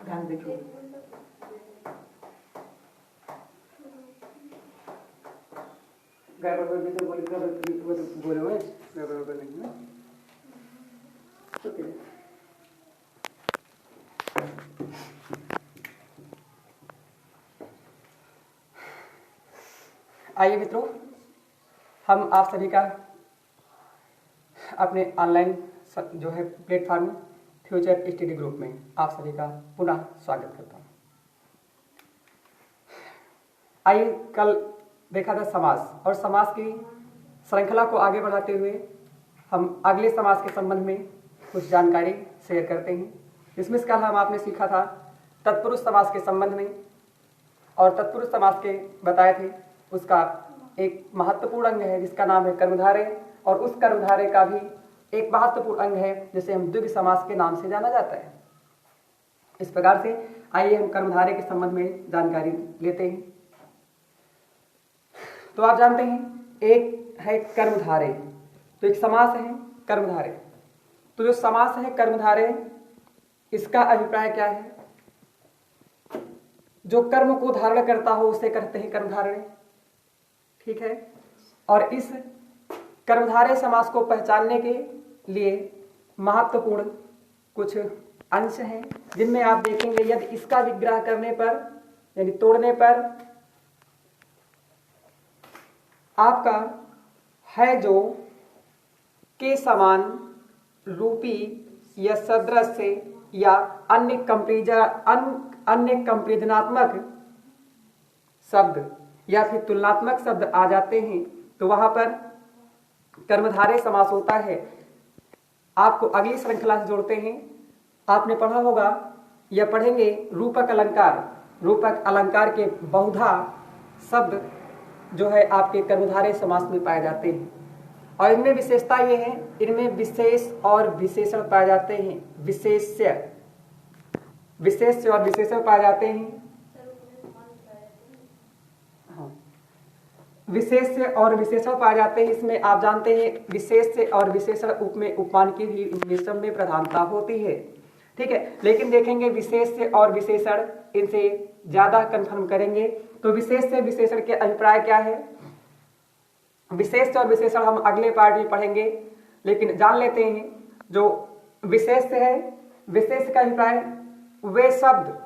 ध्यान देखो। गड़बड़ हो गई तो बोले हुए गड़बड़ नहीं है। आइए मित्रों, हम आप सभी का अपने ऑनलाइन जो है प्लेटफॉर्म फ्यूचर स्टडी ग्रुप में आप सभी का पुनः स्वागत करता हूँ। आइए, कल देखा था समास, और समास की श्रृंखला को आगे बढ़ाते हुए हम अगले समास के संबंध में कुछ जानकारी शेयर करते हैं। इसमें कल हम आपने सीखा था तत्पुरुष समास के संबंध में, और तत्पुरुष समास के बताए थे उसका एक महत्वपूर्ण अंग है जिसका नाम है कर्मधारय, और उस कर्मधारय का भी एक महत्वपूर्ण अंग है जिसे हम द्विगु समास के नाम से जाना जाता है। इस प्रकार से आइए हम कर्मधारय के संबंध में जानकारी लेते हैं। तो आप जानते हैं एक है कर्मधारय, तो एक समास है कर्मधारय। तो जो समास है कर्मधारय, इसका अभिप्राय क्या है? जो कर्म को धारण करता हो उसे कहते हैं कर्मधारय, ठीक है। और इस कर्मधारय समास को पहचानने के लिए महत्वपूर्ण कुछ अंश हैं जिनमें आप देखेंगे यदि इसका विग्रह करने पर यानी तोड़ने पर आपका है जो के समान रूपी या सदृश या अन्य कंपरिजनात्मक शब्द या फिर तुलनात्मक शब्द आ जाते हैं तो वहां पर कर्मधारय समास होता है। आपको अगली श्रृंखला से जोड़ते हैं। आपने पढ़ा होगा या पढ़ेंगे रूपक अलंकार। रूपक अलंकार के बहुधा शब्द जो है आपके कर्मधारय समास में पाए जाते हैं, और इनमें विशेषता ये है, इनमें विशेष और विशेषण पाए जाते हैं। विशेष और विशेषण पाए जाते हैं। हाँ, विशेष और विशेषण पाए जाते हैं। इसमें आप जानते हैं विशेष और विशेषण में उपमान की भी मिश्रण में प्रधानता होती है, ठीक है। लेकिन देखेंगे विशेष और विशेषण, इनसे ज्यादा कंफर्म करेंगे। तो विशेष से विशेषण के अभिप्राय क्या है? विशेष और विशेषण हम अगले पार्ट में पढ़ेंगे, लेकिन जान लेते हैं जो विशेष है। विशेष का अभिप्राय वे शब्द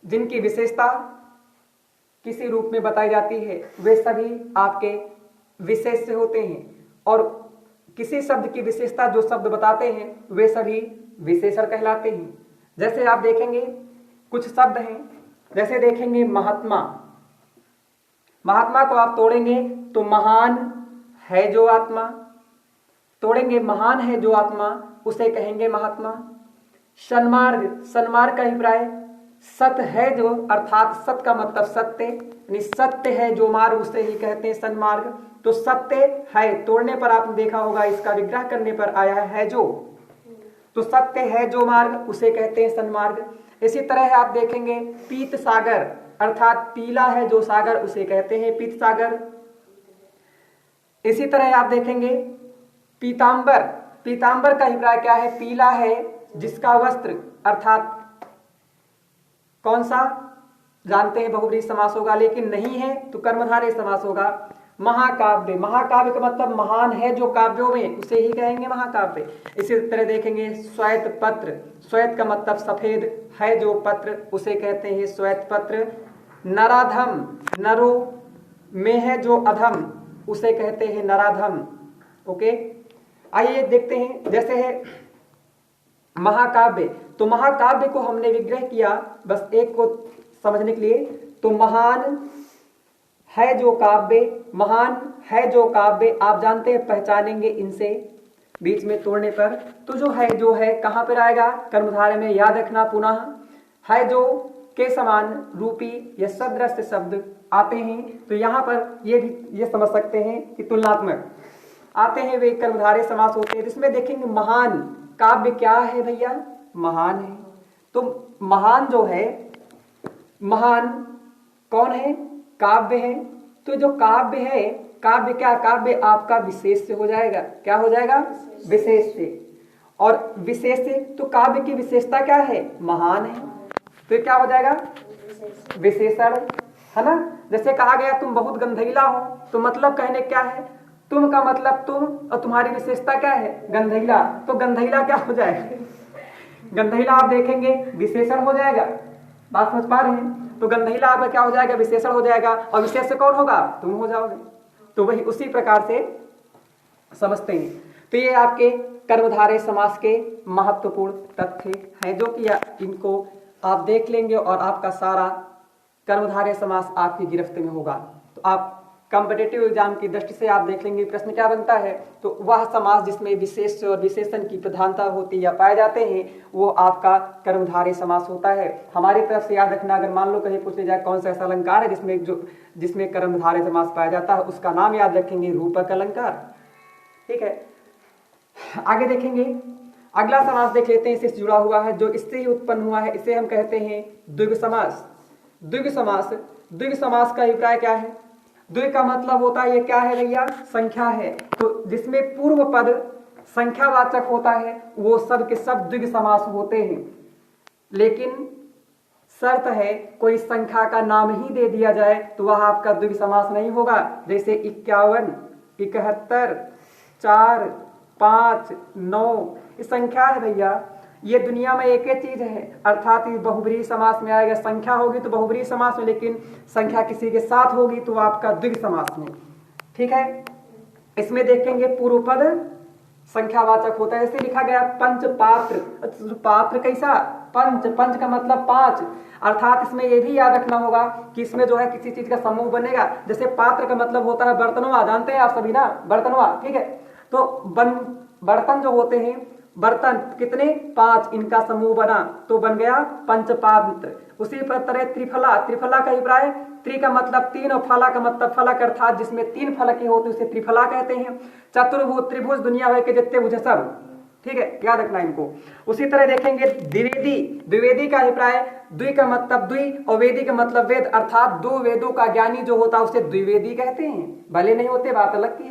जिनकी विशेषता किसी रूप में बताई जाती है वे सभी आपके विशेष से होते हैं, और किसी शब्द की विशेषता जो शब्द बताते हैं वे सभी विशेषण कहलाते हैं। जैसे आप देखेंगे कुछ शब्द हैं, जैसे देखेंगे महात्मा। महात्मा को आप तोड़ेंगे तो महान है जो आत्मा, तोड़ेंगे महान है जो आत्मा, उसे कहेंगे महात्मा। सन्मार्ग, सन्मार्ग का अभिप्राय सत है जो, अर्थात सत का मतलब सत्य, यानी सत्य है जो मार्ग, उसे ही कहते हैं सन्मार्ग। तो सत्य है तोड़ने पर आपने देखा होगा इसका विग्रह करने पर आया है जो, तो सत्य है जो मार्ग उसे कहते हैं सन्मार्ग। इसी तरह आप देखेंगे पीत सागर, अर्थात पीला है जो सागर, उसे कहते हैं पीत सागर। इसी तरह आप देखेंगे पीतांबर। पीतांबर का अभिप्राय क्या है? पीला है जिसका वस्त्र, अर्थात कौन सा? जानते हैं बहुव्रीहि समास होगा, लेकिन नहीं है तो कर्मधारय समास होगा। महाकाव्य, महाकाव्य का मतलब महान है जो काव्यों में, उसे ही कहेंगे महाकाव्य। इसी तरह देखेंगे श्वेत पत्र। श्वेत का मतलब सफेद है जो पत्र, उसे कहते हैं श्वेत पत्र। नराधम, नरो में है जो अधम, उसे कहते हैं नराधम। ओके, आइए देखते हैं। जैसे है महाकाव्य, तो महाकाव्य को हमने विग्रह किया बस एक को समझने के लिए, तो महान है जो काव्य, महान है जो काव्य आप जानते हैं पहचानेंगे इनसे बीच में तोड़ने पर। तो जो है कहां पर आएगा? कर्मधारय में। याद रखना पुनः, है जो के समान रूपी या सदृश शब्द आते हैं तो यहां पर ये समझ सकते हैं कि तुलनात्मक आते हैं वे कर्मधारय समास होते हैं। जिसमें देखेंगे महान, काव्य क्या है भैया? महान है। तो महान जो है, महान कौन है? काव्य है। तो जो काव्य है, काव्य क्या? काव्य आपका विशेष से हो जाएगा। क्या हो जाएगा? विशेष से। और विशेष तो काव्य की विशेषता क्या है? महान है। तो क्या हो जाएगा? विशेषण, है ना। जैसे कहा गया तुम बहुत गंधैला हो, तो मतलब कहने क्या है? तुम का मतलब तुम और तुम्हारी विशेषता क्या है? गंधैला। तो गंधैला क्या हो जाएगा? गंधैला आप देखेंगे विशेषण हो जाएगा। बात समझ पा रहे हैं? तो गंधैला आपका क्या हो जाएगा? विशेषण हो जाएगा। और विशेष से कौन होगा? तुम हो जाओगे। तो वही उसी प्रकार से समझते हैं। तो ये आपके कर्मधारय समास के महत्वपूर्ण तथ्य हैं, जो कि इनको आप देख लेंगे और आपका सारा कर्मधारय समास आपकी गिरफ्त में होगा। तो आप कॉम्पिटिटिव एग्जाम की दृष्टि से आप देख लेंगे प्रश्न क्या बनता है। तो वह समास जिसमें विशेष और विशेषण की प्रधानता होती है या पाए जाते हैं, वो आपका कर्मधारय समास होता है। हमारी तरफ से याद रखना, अगर मान लो कहीं पूछ लिया जाए कौन सा ऐसा अलंकार है जिसमें कर्मधारय समास पाया जाता है, उसका नाम याद रखेंगे, रूपक अलंकार। ठीक है, आगे देखेंगे। अगला समास देख लेते हैं, इससे जुड़ा हुआ है, जो इससे ही उत्पन्न हुआ है, इसे हम कहते हैं द्विगु समास। द्विगु समास का अभिप्राय क्या है? द्वि का मतलब होता है, ये क्या है भैया? संख्या है। तो जिसमें पूर्व पद संख्यावाचक होता है वो सब के सब द्विगु समास होते हैं। लेकिन शर्त है कोई संख्या का नाम ही दे दिया जाए तो वह आपका द्विगु समास नहीं होगा। जैसे 51, 71, 4, 5, 9 ये संख्या है भैया। ये दुनिया में एक ही चीज है, अर्थात ये बहुब्रीहि समास में आएगा। संख्या होगी तो बहुब्रीहि समास में, लेकिन संख्या किसी के साथ होगी तो आपका द्विगु समास में। ठीक है, इसमें देखेंगे पूर्व पद संख्यावाचक होता है। जैसे लिखा गया पंचपात्र। पात्र कैसा? पंच का मतलब 5। अर्थात इसमें यह भी याद रखना होगा कि इसमें जो है किसी चीज का समूह बनेगा। जैसे पात्र का मतलब होता है बर्तनवा, जानते हैं आप सभी ना, बर्तनवा। ठीक है, तो बर्तन जो होते हैं, बर्तन कितने? 5, इनका समूह बना तो बन गया पंचपात्र। उसी तरह त्रिफला का अभिप्राय, त्रि का मतलब 3 और फला का मतलब फलक, अर्थात जिसमें 3 फलक होते उसे त्रिफला कहते हैं। चतुर्भुज, त्रिभुज, दुनिया भर के जितने भुज सब। ठीक है, याद रखना इनको। उसी तरह देखेंगे द्विवेदी का अभिप्राय, द्वि का मतलब द्वि और वेदी का मतलब वेद, अर्थात 2 वेदों का ज्ञानी जो होता है उसे द्विवेदी कहते हैं। भले नहीं होते, बात अलग की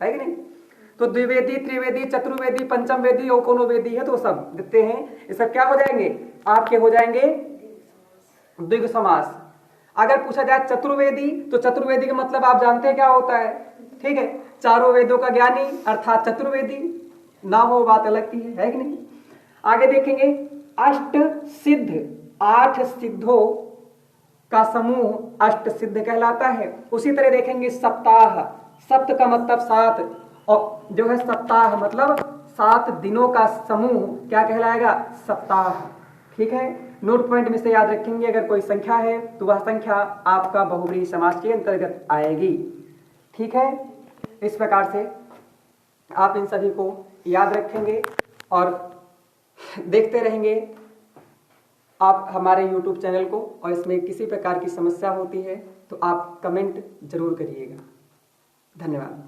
है कि नहीं। तो द्विवेदी, त्रिवेदी, चतुर्वेदी, पंचम वेदी और कोनो वेदी है तो सब देते हैं। ये सब क्या हो जाएंगे? आपके हो जाएंगे द्विगु समास। अगर पूछा जाए चतुर्वेदी, तो चतुर्वेदी का मतलब आप जानते हैं क्या होता है। ठीक है, चारों वेदों का ज्ञानी अर्थात चतुर्वेदी। ना हो, बात अलग की है कि नहीं। आगे देखेंगे अष्ट सिद्ध, 8 सिद्धों का समूह अष्ट सिद्ध कहलाता है। उसी तरह देखेंगे सप्ताह। सप्त का मतलब 7 और जो है सप्ताह मतलब 7 दिनों का समूह क्या कहलाएगा? सप्ताह। ठीक है, नोट पॉइंट में से याद रखेंगे, अगर कोई संख्या है तो वह संख्या आपका बहुब्रीहि समास के अंतर्गत आएगी। ठीक है, इस प्रकार से आप इन सभी को याद रखेंगे और देखते रहेंगे आप हमारे YouTube चैनल को। और इसमें किसी प्रकार की समस्या होती है तो आप कमेंट जरूर करिएगा। धन्यवाद।